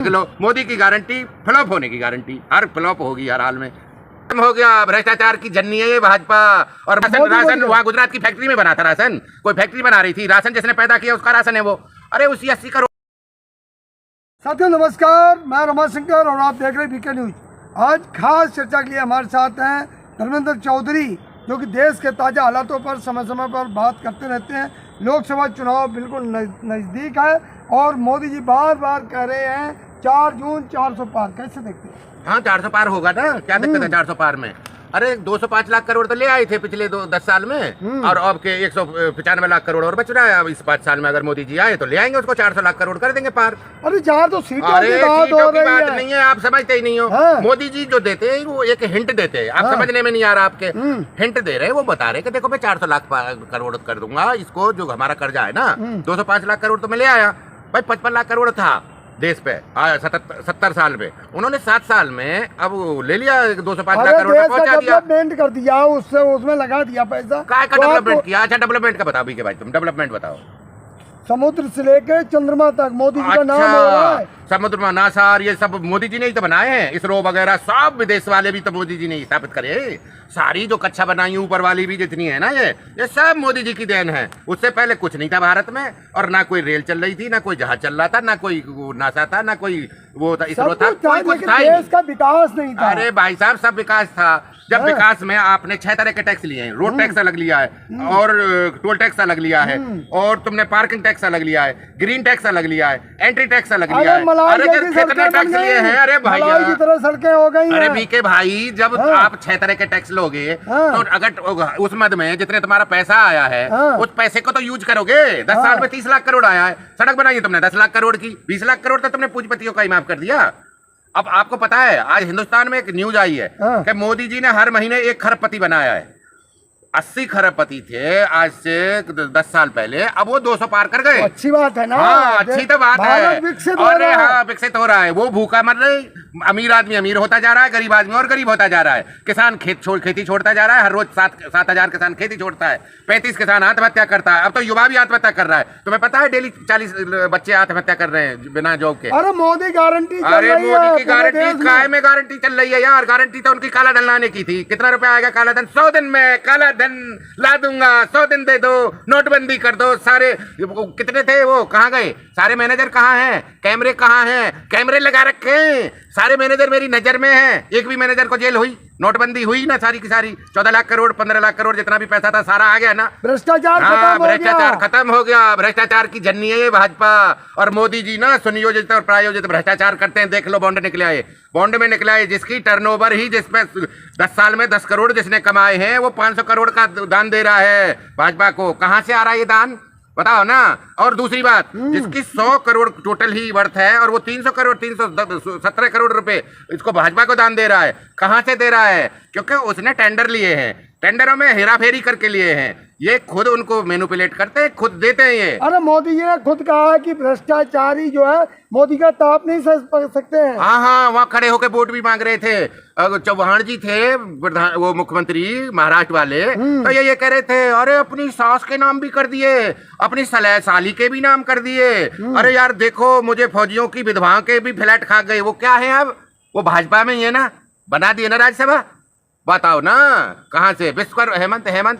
लो मोदी की guarantee flop होने की गारंटी, हर फ्लॉप होगी हर हाल में। हो गया भ्रष्टाचार की जन्नी है ये भाजपा। और राशन वहाँ गुजरात की फैक्ट्री में बना था राशन, कोई फैक्ट्री बना रही थी, राशन जिसने पैदा किया उसका राशन है वो। अरे उसी 80 करोड़। साथियों नमस्कार, मैं रमाशंकर और आप देख रहे हैं बीके न्यूज। आज खास चर्चा के लिए हमारे साथ हैं धर्मेंद्र चौधरी, जो कि देश के ताज़ा हालातों पर समय समय पर बात करते रहते हैं। लोकसभा चुनाव बिल्कुल नज़दीक है और मोदी जी बार बार कह रहे हैं 4 जून 400 पार। कैसे देखते हैं? हाँ 400 पार होगा ना, क्या दिक्कत है 400 पार में? अरे 205 लाख करोड़ तो ले आए थे पिछले 10 साल में, और अब के 195 लाख करोड़ और बच रहा है। अब इस 5 साल में अगर मोदी जी आए तो ले आएंगे उसको 400 लाख करोड़ कर देंगे पार। अरे जहाँ तो सीटों की बात नहीं है, आप समझते ही नहीं हो। हाँ। मोदी जी जो देते हैं वो एक हिंट देते हैं, आप समझने में नहीं आ रहा आपके। हिंट दे रहे हैं, वो बता रहे कि देखो मैं 400 लाख करोड़ कर दूंगा इसको, जो हमारा कर्जा है ना 205 लाख करोड़ तो मैं ले आया भाई। 55 लाख करोड़ था देश पे 70 साल में, उन्होंने 7 साल में अब ले लिया 205 लाख करोड़ पहुंचा दिया। डेवलपमेंट कर दिया, उससे उसमें लगा दिया पैसा। क्या का डेवलपमेंट किया? अच्छा डेवलपमेंट का बताओ भाई, तुम डेवलपमेंट बताओ। समुद्र से लेके चंद्रमा तक मोदी जी का नाम है। समुद्र में नासार ये सब मोदी जी ने ही तो बनाए हैं, इसरो वगैरह सब विदेश वाले भी तो मोदी जी ने ही स्थापित करे। सारी जो कक्षा बनाई ऊपर वाली भी जितनी है ना, ये सब मोदी जी की देन है। उससे पहले कुछ नहीं था भारत में, और ना कोई रेल चल रही थी, ना कोई जहाज चल रहा था, ना कोई नासा था, ना कोई वो था, इसरो था, कोई कुछ था। देश का विकास नहीं था। अरे भाई साहब सब विकास था। जब विकास में आपने 6 तरह के टैक्स लिए हैं, रोड टैक्स अलग लिया है, और टोल टैक्स अलग लिया है, और तुमने पार्किंग टैक्स अलग लिया है, ग्रीन टैक्स अलग लिया है, एंट्री टैक्स अलग लिया है। अरे कितने टैक्स लिए हैं? अरे भाई की तरह सड़कें हो गई। अरे बीके भाई, जब आप 6 तरह के टैक्स लोगे तो अगर उस मद में जितने तुम्हारा पैसा आया है उस पैसे को तो यूज करोगे। 10 साल में 30 लाख करोड़ आया है, सड़क बनाई तुमने 10 लाख करोड़ की, 20 लाख करोड़ तो तुमने पूंजीपतियों का ही माफ कर दिया। अब आपको पता है आज हिंदुस्तान में एक न्यूज आई है कि मोदी जी ने हर महीने 1 खरबपति बनाया है। 80 खरबपति थे आज से 10 साल पहले, अब वो 200 पार कर गए। अच्छी बात है ना। हाँ अच्छी तो बात है। अरे हाँ विकसित हो रहा है। वो भूखा मर रही, अमीर आदमी अमीर होता जा रहा है, गरीब आदमी और गरीब होता जा रहा है। किसान खेती छोड़ता जा रहा है, हर रोज 7,000 किसान खेती छोड़ता है, 35 किसान आत्महत्या करता है। अब तो युवा भी आत्महत्या कर रहा है। तुम्हें पता है डेली 40 बच्चे आत्महत्या कर रहे हैं बिना जॉब के। अरे मोदी गारंटी, अरे मोदी की गारंटी काय में गारंटी चल रही है यार? गारंटी तो उनकी काला धन लाने की थी। कितना रुपया आएगा काला धन? 100 दिन में काला धन ला दूंगा, 100 दिन दे दो, नोटबंदी कर दो। सारे कितने थे वो, कहाँ गए? सारे मैनेजर कहाँ हैं? कैमरे कहाँ हैं? कैमरे लगा रखे हैं, सारे मैनेजर मेरी नजर में हैं। एक भी मैनेजर को जेल हुई? नोटबंदी हुई ना सारी की सारी। 14 लाख करोड़ 15 लाख करोड़ जितना भी पैसा था सारा आ गया ना। भ्रष्टाचार खत्म हो गया। भ्रष्टाचार की जन्नी है ये भाजपा। और मोदी जी ना सुनियोजित और प्रायोजित भ्रष्टाचार करते हैं। देख लो बॉन्ड निकले आए, बॉन्ड में निकला है जिसकी टर्नओवर ही, जिसपे 10 साल में 10 करोड़ जिसने कमाए हैं वो 500 करोड़ का दान दे रहा है भाजपा को। कहां से आ रहा है ये दान बताओ ना। और दूसरी बात, जिसकी 100 करोड़ टोटल ही वर्थ है और वो 300 करोड़ 317 करोड़ रुपए इसको भाजपा को दान दे रहा है। कहां से दे रहा है? क्योंकि उसने टेंडर लिए हैं, टेंडरों में हेराफेरी करके लिए हैं। ये खुद उनको मैनिपुलेट करते हैं, खुद देते हैं ये। अरे मोदी जी ने खुद कहा है कि भ्रष्टाचारी जो है मोदी का ताप नहीं सह सकते हैं। हाँ वहाँ खड़े होकर वोट भी मांग रहे थे। चौहान जी थे वो मुख्यमंत्री महाराष्ट्र वाले, तो ये कह रहे थे अरे अपनी सास के नाम भी कर दिए, अपनी साली के भी नाम कर दिए। अरे यार देखो, मुझे फौजियों की विधवाओं के भी फ्लैट खा गए। वो क्या है अब? वो भाजपा में ही है ना, बना दिए ना राज्यसभा। बताओ ना कहाँ से? विश्वकर्मा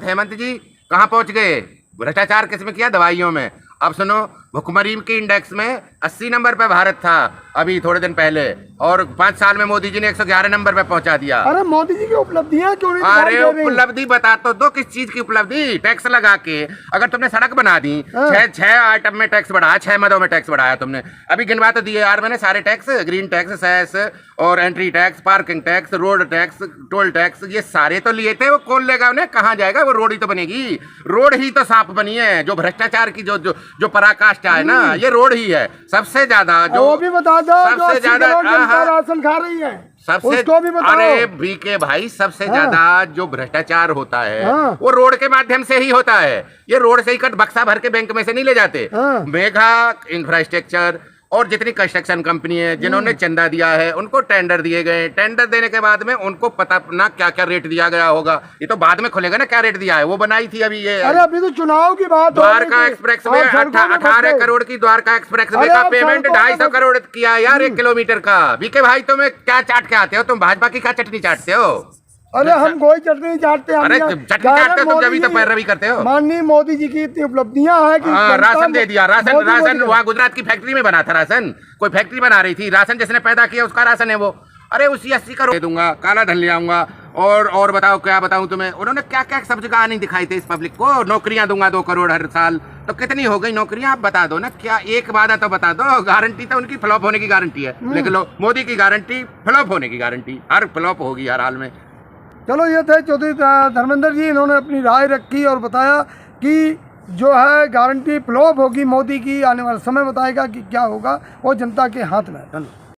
हेमंत जी कहाँ पहुंच गए? भ्रष्टाचार किसमें किया? दवाइयों में। अब सुनो, भुखमरी के इंडेक्स में 80 नंबर पे भारत था अभी थोड़े दिन पहले, और 5 साल में मोदी जी ने 111 नंबर पे पहुंचा दिया। अरे मोदी जी की उपलब्धियां क्यों नहीं? अरे उपलब्धि बता तो दो, किस चीज की उपलब्धि? टैक्स लगा के अगर तुमने सड़क बना दी, 6 आइटम में टैक्स बढ़ाया, 6 मदों में टैक्स बढ़ाया तुमने। अभी गिनवा तो दिए यार मैंने सारे टैक्स, ग्रीन टैक्स, सेस और entry tax, parking tax, road tax, toll tax, ये सारे तो लिए थे। वो कौन लेगा उन्हें? कहाँ जाएगा? वो रोड ही तो बनेगी। रोड ही तो सांप बनी है। जो भ्रष्टाचार की जो पराकाष्ठा है ना, ये रोड ही है सबसे ज्यादा। जो वो भी बता दो, सबसे ज्यादा राशन खा रही है उसको भी बताओ। अरे बीके भाई, सबसे ज्यादा जो भ्रष्टाचार होता है वो रोड के माध्यम से ही होता है। ये रोड से ही बक्सा भर के बैंक में से नहीं ले जाते। मेगा इंफ्रास्ट्रक्चर, और जितनी कंस्ट्रक्शन कंपनी है जिन्होंने चंदा दिया है उनको टेंडर दिए गए। टेंडर देने के बाद में उनको पता ना क्या क्या रेट दिया गया होगा, ये तो बाद में खुलेगा ना क्या रेट दिया है। वो बनाई थी अभी ये, अरे अभी तो चुनाव की बात हो रही द्वारका थी। एक्सप्रेस आप वे सड़कों में 18 फंस करोड़ की द्वारका एक्सप्रेस वे अरे का आप पेमेंट सड़कों में 250 करोड़ किया है यार 1 किलोमीटर का। बीके भाई तुम क्या चाट के आते हो, तुम भाजपा की क्या चटनी चाटते हो? अरे हम कोई चटनी नहीं चाटते, हम अरे यहाँ चटनी कह रहे चाटते हो तुम, मोदी जब तो जी- पैरवी करते हो। माननीय मोदी जी की इतनी उपलब्धियां हैं कि हाँ, जनता राशन दे दिया, राशन मोदी राशन मोदी वहाँ गुजरात की फैक्ट्री में बना था राशन, कोई फैक्ट्री बना रही थी, राशन जिसने पैदा किया उसका राशन है वो। अरे उसी 80 करोड़ दे दूंगा, काला धन ले आऊंगा। और बताओ क्या बताऊं तुम्हें, उन्होंने क्या क्या सब जगह नहीं दिखाई थे इस पब्लिक को। नौकरियां दूंगा 2 करोड़ हर साल, तो कितनी हो गई नौकरियां आप बता दो ना। क्या एक वादा तो बता दो, गारंटी तो उनकी फ्लॉप होने की गारंटी है। लेकिन लो मोदी की गारंटी फ्लॉप होने की गारंटी, हर फ्लॉप होगी हर हाल में। चलो ये थे चौधरी धर्मेंद्र जी, इन्होंने अपनी राय रखी और बताया कि जो है गारंटी फ्लॉप होगी मोदी की, आने वाला समय बताएगा कि क्या होगा, वो जनता के हाथ में है। धन्यवाद।